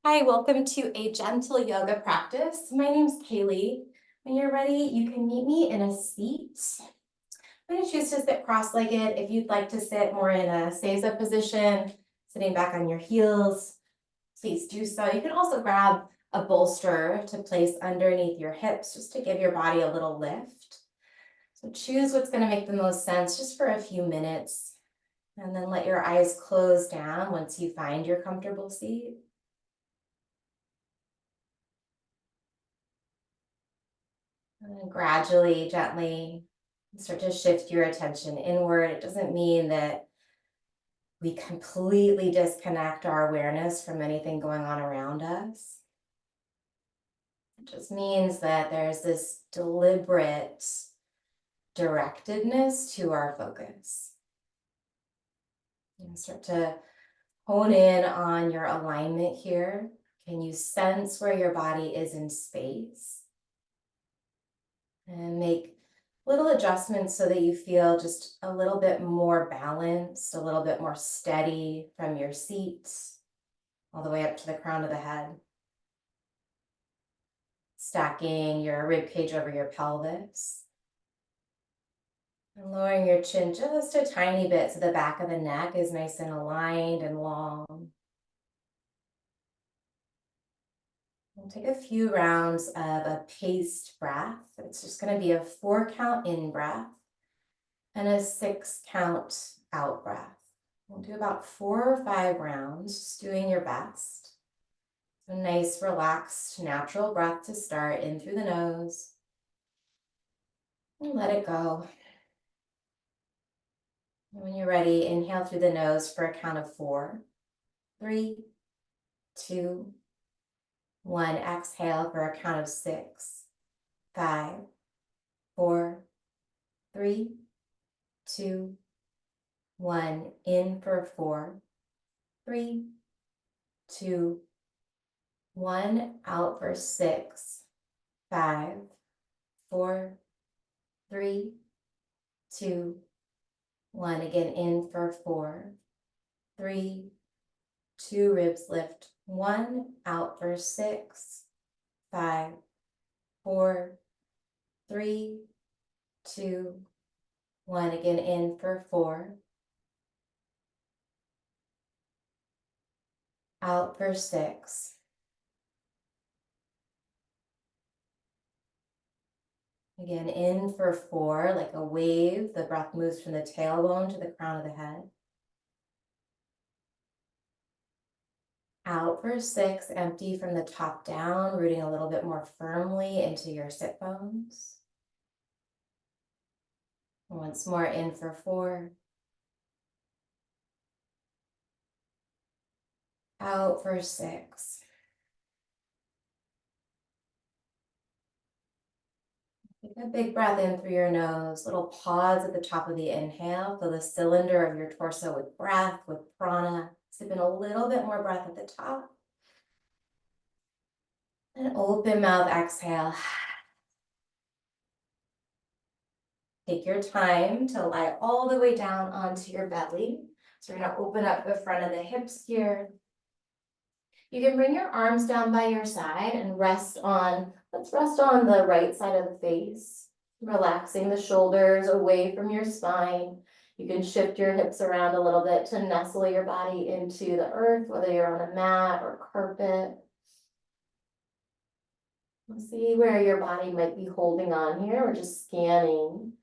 Hi, welcome to a gentle yoga practice. My name's Kaylee. When you're ready, you can meet me in a seat. I'm going to choose to sit cross-legged. If you'd like to sit more in a seiza position, sitting back on your heels, please do so. You can also grab a bolster to place underneath your hips just to give your body a little lift. So choose what's going to make the most sense just for a few minutes, and then let your eyes close down once you find your comfortable seat. And then gradually, gently start to shift your attention inward. It doesn't mean that we completely disconnect our awareness from anything going on around us. It just means that there's this deliberate directedness to our focus. Start to hone in on your alignment here. Can you sense where your body is in space? And make little adjustments so that you feel just a little bit more balanced, a little bit more steady from your seat all the way up to the crown of the head. Stacking your rib cage over your pelvis. And lowering your chin just a tiny bit so the back of the neck is nice and aligned and long. We'll take a few rounds of a paced breath. It's just going to be a 4-count in breath and a 6-count out breath. We'll do about 4 or 5 rounds, just doing your best. So nice, relaxed, natural breath to start in through the nose. And let it go. And when you're ready, inhale through the nose for a count of 4. 3, 2, 1. Exhale for a count of 6, 5, 4, 3, 2, 1. In for 4, 3, 2, 1. Out for 6, 5, 4, 3, 2, 1. Again, in for 4, 3, 2. Ribs lift. 1. Out for 6, 5, 4, 3, 2, 1. Again, in for 4, out for 6. Again, in for 4, like a wave. The breath moves from the tailbone to the crown of the head. Out for 6, empty from the top down, rooting a little bit more firmly into your sit bones. Once more, in for 4. Out for 6. Take a big breath in through your nose, little pause at the top of the inhale. Fill the cylinder of your torso with breath, with prana. Sip in a little bit more breath at the top. And open mouth, exhale. Take your time to lie all the way down onto your belly. So we're going to open up the front of the hips here. You can bring your arms down by your side and let's rest on the right side of the face, relaxing the shoulders away from your spine. You can shift your hips around a little bit to nestle your body into the earth, whether you're on a mat or carpet. See where your body might be holding on here. We're just scanning.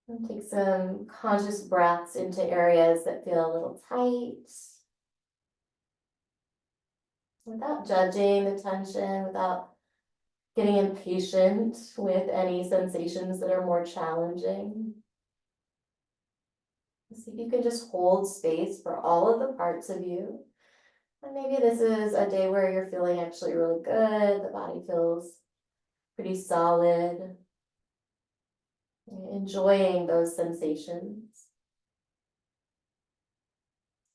And take some conscious breaths into areas that feel a little tight. Without judging the tension, without getting impatient with any sensations that are more challenging. See if you can just hold space for all of the parts of you. And maybe this is a day where you're feeling actually really good. The body feels pretty solid. Enjoying those sensations.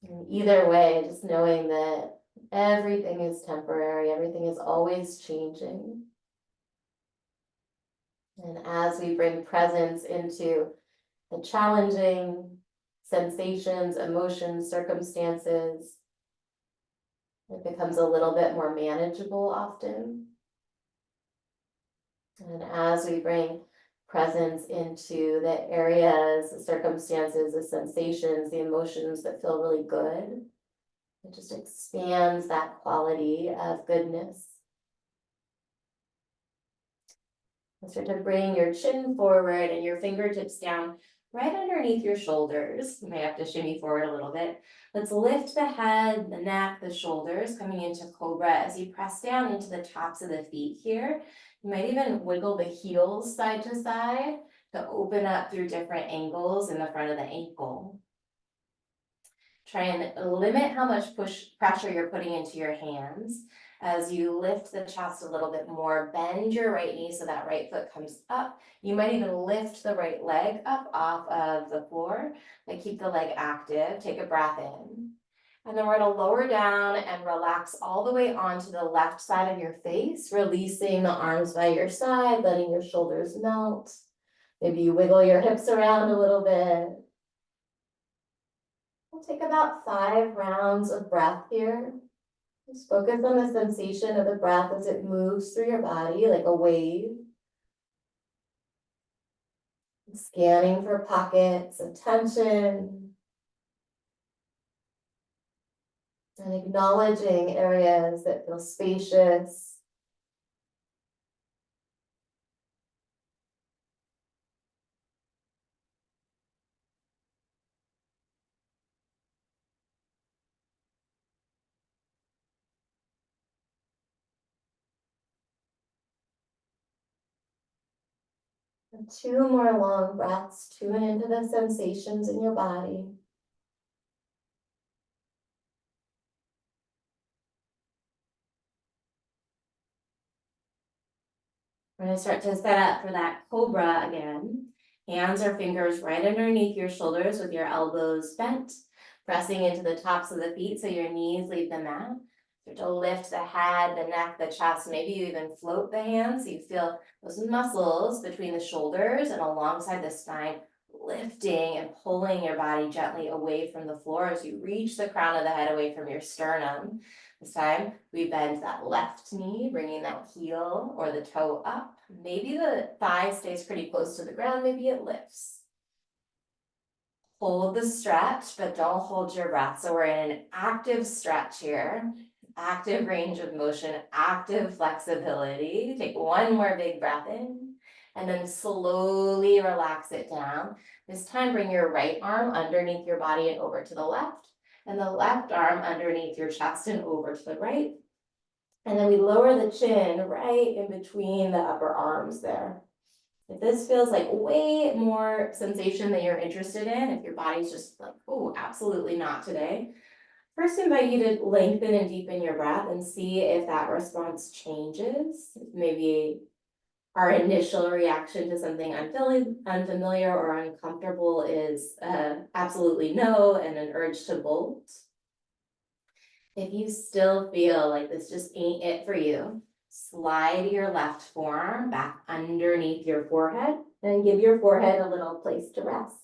And either way, just knowing that everything is temporary, everything is always changing. And as we bring presence into the challenging sensations, emotions, circumstances, It becomes a little bit more manageable often. And as we bring presence into the areas, the circumstances, the sensations, the emotions that feel really good, it just expands that quality of goodness. Start to bring your chin forward and your fingertips down right underneath your shoulders. You may have to shimmy forward a little bit. Let's lift the head, the neck, the shoulders, coming into cobra as you press down into the tops of the feet here. You might even wiggle the heels side to side to open up through different angles in the front of the ankle. Try and limit how much pressure you're putting into your hands. As you lift the chest a little bit more, bend your right knee so that right foot comes up. You might even lift the right leg up off of the floor, but keep the leg active. Take a breath in. And then we're gonna lower down and relax all the way onto the left side of your face, releasing the arms by your side, letting your shoulders melt. Maybe you wiggle your hips around a little bit. We'll take about 5 rounds of breath here. Just focus on the sensation of the breath as it moves through your body like a wave. Scanning for pockets of tension. And acknowledging areas that feel spacious. And 2 more long breaths, tune into the sensations in your body. We're going to start to set up for that cobra again. Hands or fingers right underneath your shoulders with your elbows bent, pressing into the tops of the feet so your knees leave the mat. Start to lift the head, the neck, the chest. Maybe you even float the hands so you feel those muscles between the shoulders and alongside the spine, lifting and pulling your body gently away from the floor as you reach the crown of the head away from your sternum. This time, we bend that left knee, bringing that heel or the toe up. Maybe the thigh stays pretty close to the ground, maybe it lifts. Hold the stretch, but don't hold your breath. So we're in an active stretch here, active range of motion, active flexibility. Take one more big breath in, and then slowly relax it down. This time, bring your right arm underneath your body and over to the left, and the left arm underneath your chest and over to the right. And then we lower the chin right in between the upper arms there. If this feels like way more sensation than you're interested in, if your body's just like, oh, absolutely not today, first invite you to lengthen and deepen your breath and see if that response changes. Maybe our initial reaction to something unfamiliar or uncomfortable is absolutely no and an urge to bolt. If you still feel like this just ain't it for you, slide your left forearm back underneath your forehead and give your forehead a little place to rest.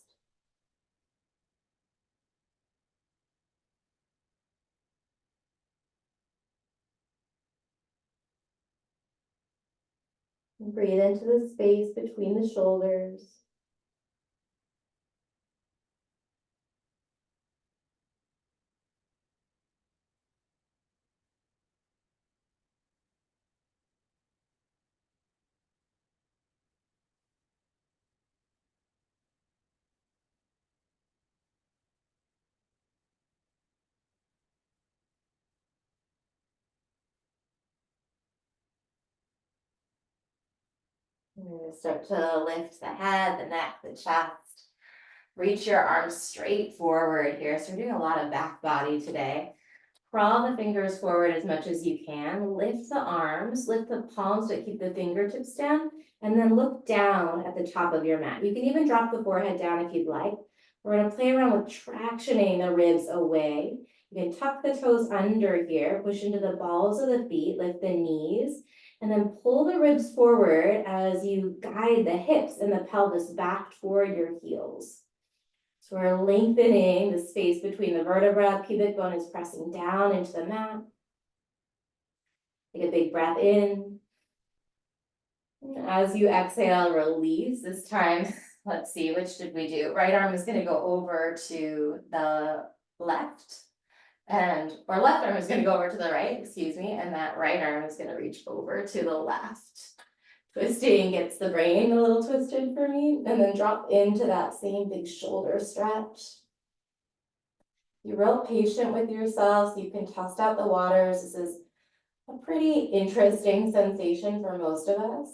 And breathe into the space between the shoulders. And you're going to start to lift the head, the neck, the chest. Reach your arms straight forward here. So we're doing a lot of back body today. Crawl the fingers forward as much as you can. Lift the arms, lift the palms to keep the fingertips down, and then look down at the top of your mat. You can even drop the forehead down if you'd like. We're going to play around with tractioning the ribs away. You can tuck the toes under here, push into the balls of the feet, lift the knees, and then pull the ribs forward as you guide the hips and the pelvis back toward your heels. So we're lengthening the space between the vertebra, pubic bone is pressing down into the mat. Take a big breath in. As you exhale, release. This time, let's see, which did we do? Right arm is going to go over to the left, or left arm is going to go over to the right, excuse me, and that right arm is going to reach over to the left. Twisting gets the brain a little twisted for me, and then drop into that same big shoulder stretch. You're real patient with yourself, so you can test out the waters. This is a pretty interesting sensation for most of us.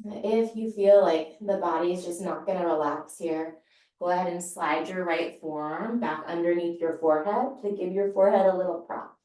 If you feel like the body is just not going to relax here, go ahead and slide your right forearm back underneath your forehead to give your forehead a little prop.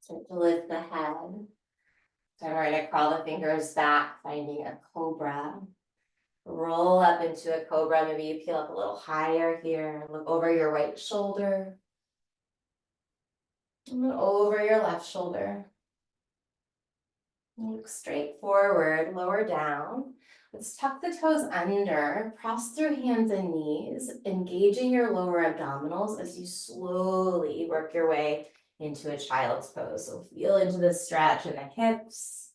Start to lift the head. So we're going to crawl the fingers back, finding a cobra. Roll up into a cobra. Maybe you peel up a little higher here. Look over your right shoulder. And then over your left shoulder. Look straight forward, lower down. Let's tuck the toes under, press through hands and knees, engaging your lower abdominals as you slowly work your way into a child's pose. So feel into the stretch in the hips.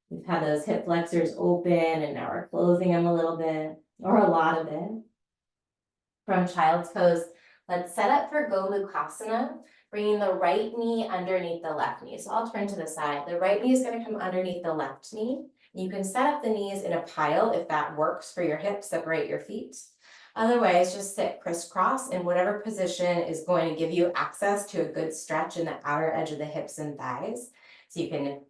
We've had those hip flexors open and now we're closing them a little bit, or a lot of it. From child's pose, let's set up for Gomukhasana, bringing the right knee underneath the left knee. So I'll turn to the side. The right knee is going to come underneath the left knee. You can set up the knees in a pile if that works for your hips, separate your feet. Otherwise, just sit crisscross in whatever position is going to give you access to a good stretch in the outer edge of the hips and thighs. So you can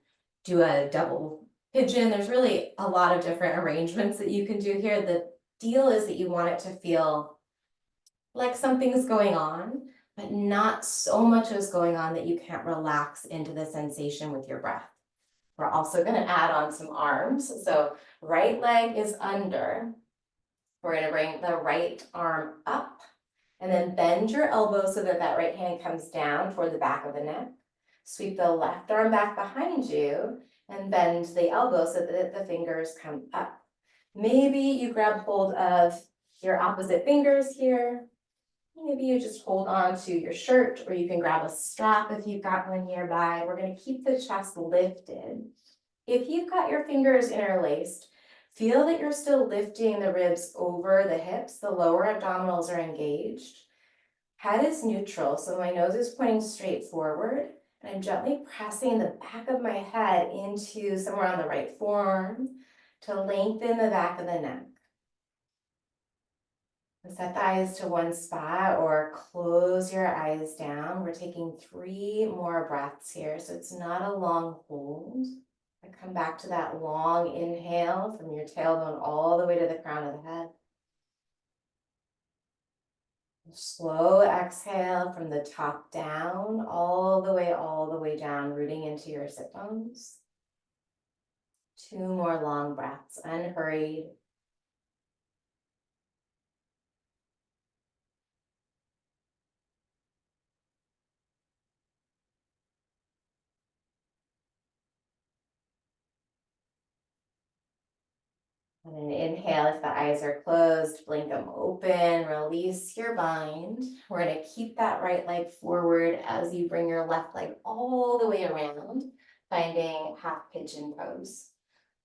do a double pigeon. There's really a lot of different arrangements that you can do here. The deal is that you want it to feel like something's going on, but not so much is going on that you can't relax into the sensation with your breath. We're also going to add on some arms. So right leg is under. We're going to bring the right arm up and then bend your elbow so that that right hand comes down toward the back of the neck. Sweep the left arm back behind you and bend the elbow so that the fingers come up. Maybe you grab hold of your opposite fingers here. Maybe you just hold on to your shirt, or you can grab a strap if you've got one nearby. We're going to keep the chest lifted. If you've got your fingers interlaced, feel that you're still lifting the ribs over the hips. The lower abdominals are engaged. Head is neutral, so my nose is pointing straight forward. And I'm gently pressing the back of my head into somewhere on the right forearm to lengthen the back of the neck. Set the eyes to one spot or close your eyes down. We're taking 3 more breaths here, so it's not a long hold. I come back to that long inhale from your tailbone all the way to the crown of the head. Slow exhale from the top down, all the way down, rooting into your sit bones. 2 more long breaths, unhurried. And then inhale if the eyes are closed, blink them open, release your bind. We're going to keep that right leg forward as you bring your left leg all the way around, finding half pigeon pose.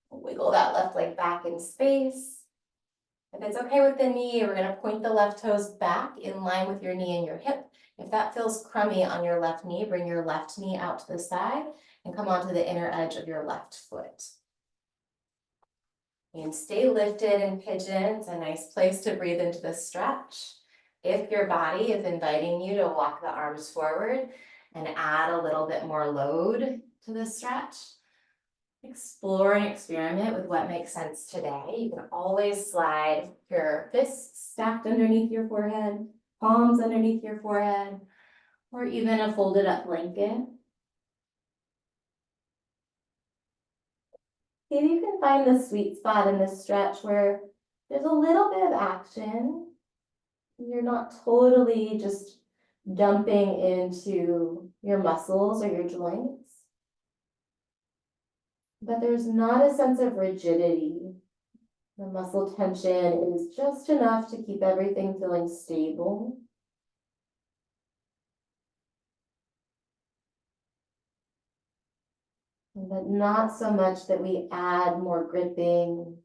Wiggle that left leg back in space. If it's okay with the knee, we're going to point the left toes back in line with your knee and your hip. If that feels crummy on your left knee, bring your left knee out to the side and come onto the inner edge of your left foot. And stay lifted in pigeon. It's a nice place to breathe into the stretch. If your body is inviting you to walk the arms forward and add a little bit more load to the stretch, Explore and experiment with what makes sense today. You can always slide your fists stacked underneath your forehead, palms underneath your forehead, or even a folded up blanket. See if you can find the sweet spot in this stretch where there's a little bit of action. You're not totally just dumping into your muscles or your joints, but there's not a sense of rigidity. The muscle tension is just enough to keep everything feeling stable. But not so much that we add more gripping.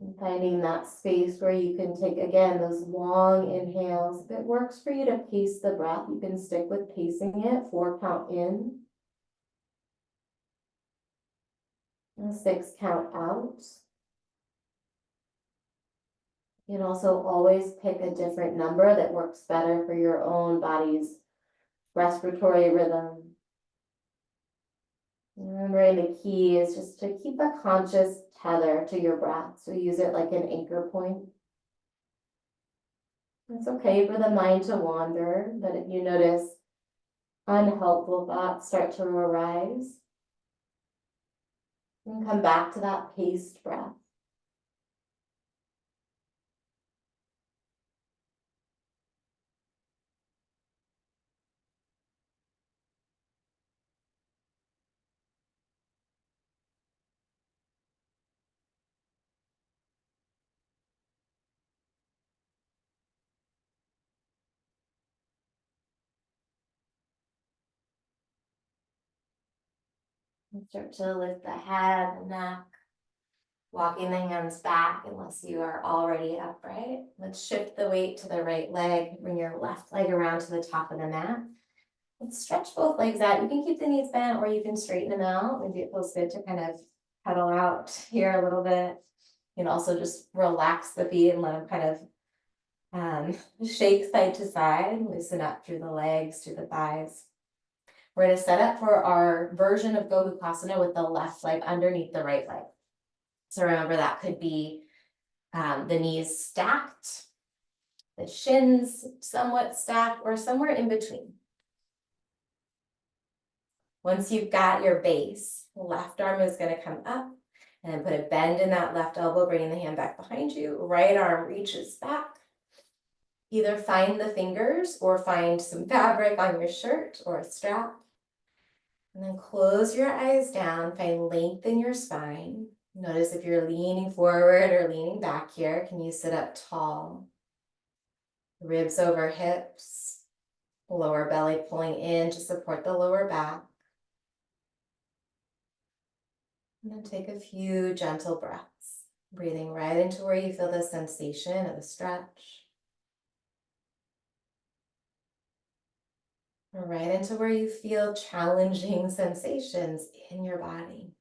And finding that space where you can take, again, those long inhales. If it works for you to pace the breath, you can stick with pacing it, 4 count in, and 6 count out. You can also always pick a different number that works better for your own body's respiratory rhythm. Remembering the key is just to keep a conscious tether to your breath. So use it like an anchor point. It's okay for the mind to wander, but if you notice unhelpful thoughts start to arise, you can come back to that paced breath. And start to lift the head, the neck, walking the hands back unless you are already upright. Let's shift the weight to the right leg. Bring your left leg around to the top of the mat. Let's stretch both legs out. You can keep the knees bent or you can straighten them out. Maybe it feels good to kind of pedal out here a little bit. You can also just relax the feet and let them kind of shake side to side, loosen up through the legs, through the thighs. We're going to set up for our version of Gomukhasana with the left leg underneath the right leg. So remember that could be the knees stacked, the shins somewhat stacked, or somewhere in between. Once you've got your base, the left arm is going to come up and then put a bend in that left elbow, bringing the hand back behind you. Right arm reaches back. Either find the fingers or find some fabric on your shirt or a strap. And then close your eyes down, find length in your spine. Notice if you're leaning forward or leaning back here, can you sit up tall? Ribs over hips, lower belly pulling in to support the lower back. And then take a few gentle breaths, breathing right into where you feel the sensation of the stretch. Or right into where you feel challenging sensations in your body.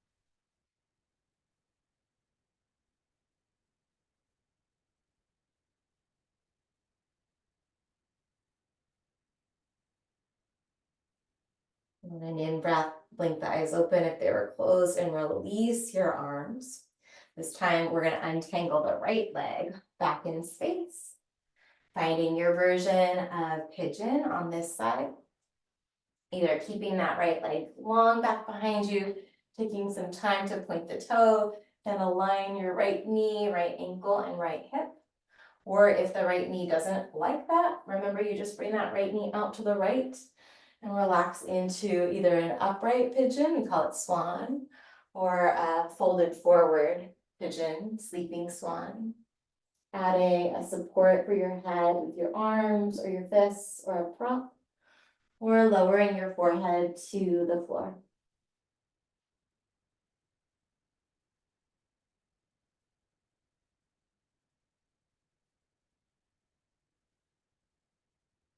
And then in breath, blink the eyes open if they were closed and release your arms. This time we're going to untangle the right leg back in space, finding your version of pigeon on this side. Either keeping that right leg long back behind you, taking some time to point the toe, then align your right knee, right ankle, and right hip. Or if the right knee doesn't like that, remember you just bring that right knee out to the right and relax into either an upright pigeon, we call it swan, or a folded forward pigeon, sleeping swan. Adding a support for your head with your arms or your fists or a prop, or lowering your forehead to the floor.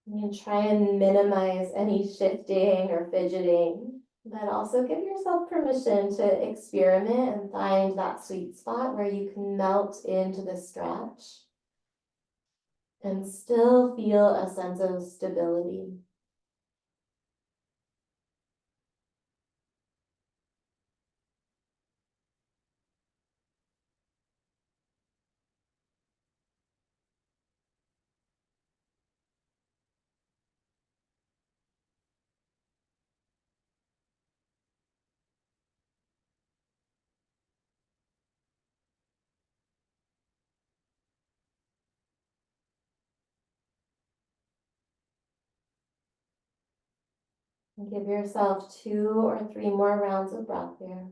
And try and minimize any shifting or fidgeting, but also give yourself permission to experiment and find that sweet spot where you can melt into the stretch and still feel a sense of stability. And give yourself 2 or 3 more rounds of breath here.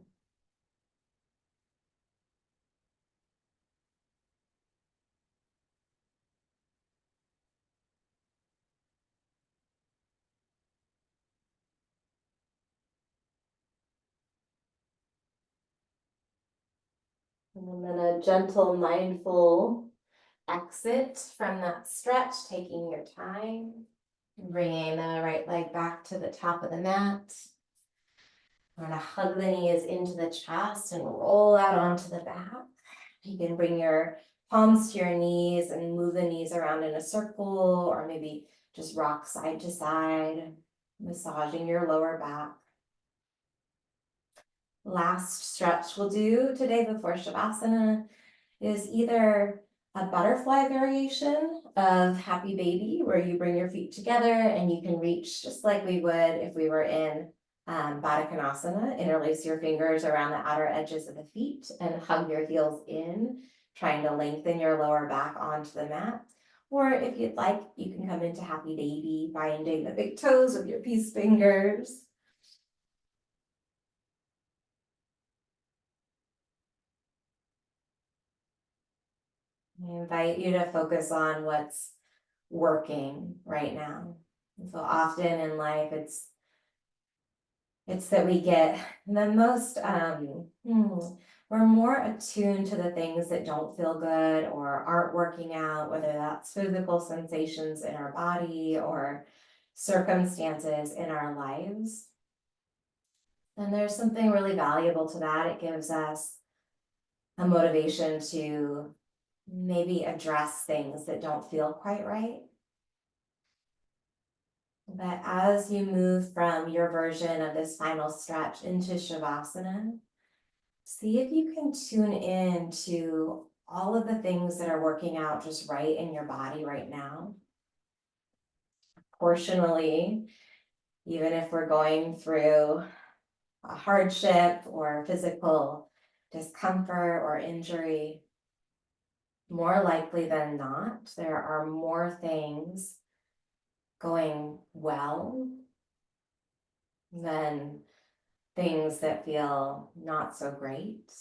And then a gentle, mindful exit from that stretch, taking your time, bringing the right leg back to the top of the mat. We're gonna hug the knees into the chest and roll out onto the back. You can bring your palms to your knees and move the knees around in a circle, or maybe just rock side to side, massaging your lower back. Last stretch we'll do today before Shavasana is either a butterfly variation of happy baby, where you bring your feet together and you can reach just like we would if we were in Baddha Konasana. Interlace your fingers around the outer edges of the feet and hug your heels in, trying to lengthen your lower back onto the mat. Or if you'd like, you can come into happy baby, binding the big toes with your peace fingers. I invite you to focus on what's working right now. And so often in life, it's that we get the most, we're more attuned to the things that don't feel good or aren't working out, whether that's physical sensations in our body or circumstances in our lives. And there's something really valuable to that. It gives us a motivation to maybe address things that don't feel quite right. But as you move from your version of this final stretch into Shavasana, see if you can tune in to all of the things that are working out just right in your body right now. Proportionally, even if we're going through a hardship or physical discomfort or injury, more likely than not, there are more things going well than things that feel not so great.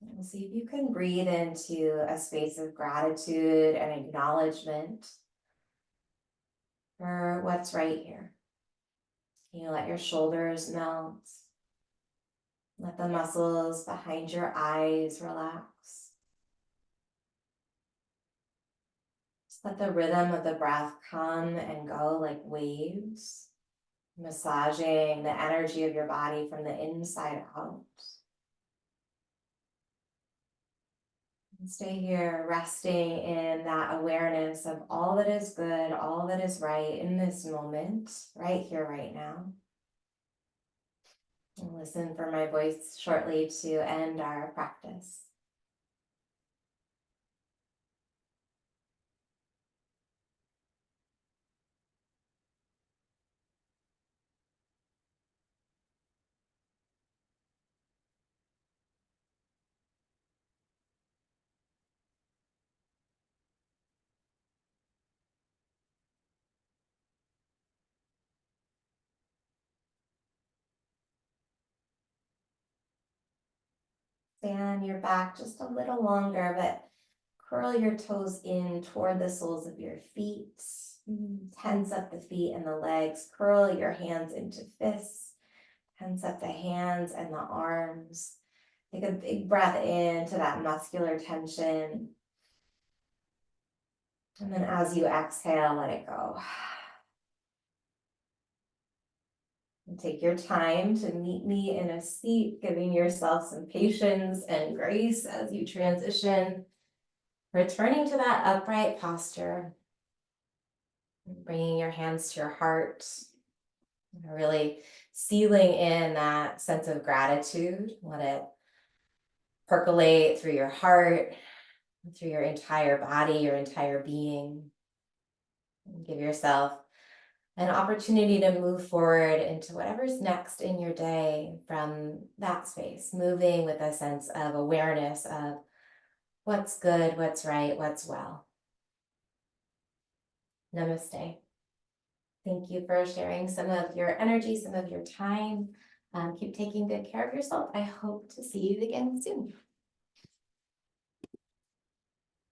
And see if you can breathe into a space of gratitude and acknowledgement for what's right here. Can you let your shoulders melt? Let the muscles behind your eyes relax. Just let the rhythm of the breath come and go like waves, massaging the energy of your body from the inside out. And stay here, resting in that awareness of all that is good, all that is right in this moment, right here, right now. And listen for my voice shortly to end our practice. Stand your back just a little longer, but curl your toes in toward the soles of your feet. Tense up the feet and the legs. Curl your hands into fists. Tense up the hands and the arms. Take a big breath into that muscular tension. And then as you exhale, let it go. And take your time to meet me in a seat, giving yourself some patience and grace as you transition. Returning to that upright posture. Bringing your hands to your heart. Really sealing in that sense of gratitude. Let it percolate through your heart, through your entire body, your entire being. Give yourself an opportunity to move forward into whatever's next in your day from that space, moving with a sense of awareness of what's good, what's right, what's well. Namaste. Thank you for sharing some of your energy, some of your time. Keep taking good care of yourself. I hope to see you again soon.